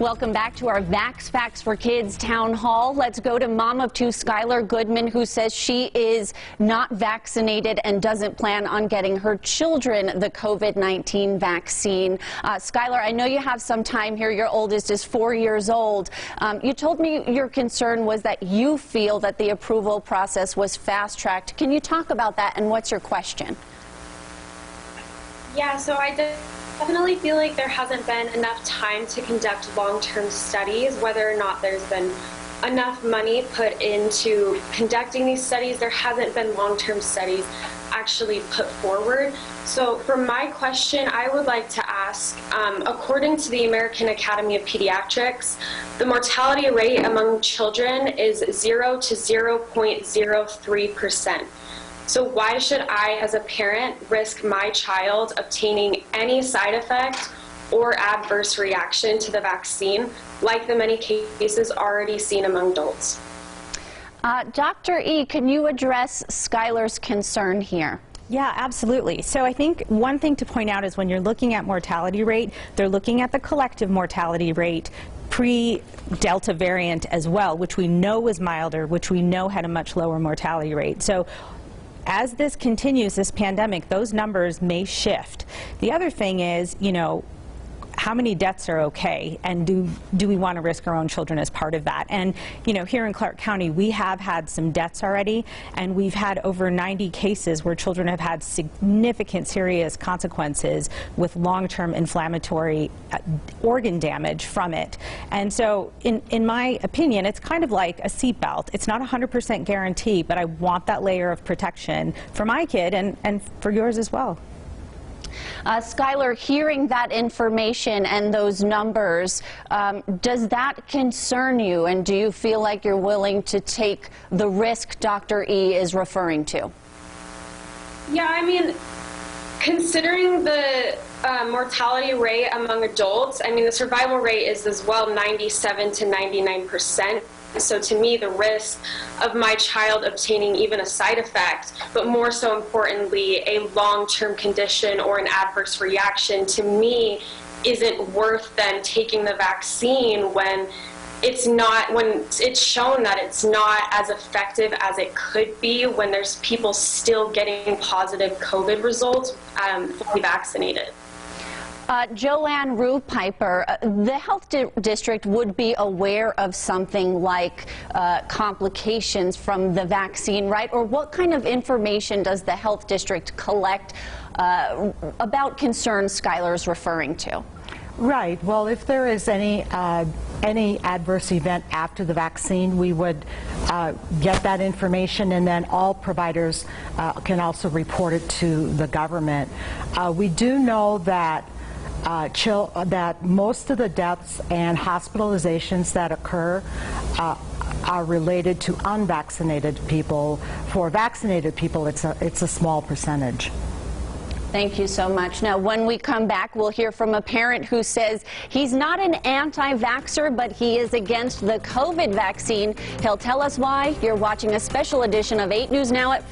Welcome back to our VAX Facts for Kids Town Hall. Let's go to mom of two, Skylar Goodman, who says she is not vaccinated and doesn't plan on getting her children the COVID-19 vaccine. Skylar, I know you have some time here. Your oldest is 4 years old. You told me your concern was that you feel that the approval process was fast-tracked. Can you talk about that, and what's your question? Yeah, so I definitely feel like there hasn't been enough time to conduct long-term studies, whether or not there's been enough money put into conducting these studies. There hasn't been long-term studies actually put forward. So for my question, I would like to ask, according to the American Academy of Pediatrics, the mortality rate among children is 0 to 0.03%. So why should I, as a parent, risk my child obtaining any side effect or adverse reaction to the vaccine, like the many cases already seen among adults? Dr. E, can you address Skylar's concern here? Yeah, absolutely. So I think one thing to point out is when you're looking at mortality rate, they're looking at the collective mortality rate pre-Delta variant as well, which we know was milder, which we know had a much lower mortality rate. So as this continues, this pandemic, those numbers may shift. The other thing is, how many deaths are okay, and do we want to risk our own children as part of that? And here in Clark County, we have had some deaths already, and we've had over 90 cases where children have had significant serious consequences with long-term inflammatory organ damage from it. And so in my opinion, it's kind of like a seatbelt. It's not 100% guarantee, but I want that layer of protection for my kid and for yours as well. Skylar, hearing that information and those numbers, does that concern you, and do you feel like you're willing to take the risk Dr. E is referring to? Yeah, I mean, considering the mortality rate among adults, I mean, the survival rate is as well 97 to 99%. So to me, the risk of my child obtaining even a side effect, but more so importantly, a long-term condition or an adverse reaction, to me, isn't worth them taking the vaccine when it's shown that it's not as effective as it could be when there's people still getting positive COVID results fully vaccinated. Joanne Rupiper, the health district would be aware of something like complications from the vaccine, right? Or what kind of information does the health district collect about concerns Skylar's referring to? Right. Well, if there is any adverse event after the vaccine, we would get that information, and then all providers can also report it to the government. We do know that that most of the deaths and hospitalizations that occur are related to unvaccinated people. For vaccinated people, it's a small percentage. Thank you so much. Now, when we come back, we'll hear from a parent who says he's not an anti-vaxxer, but he is against the COVID vaccine. He'll tell us why. You're watching a special edition of 8 News Now at 4.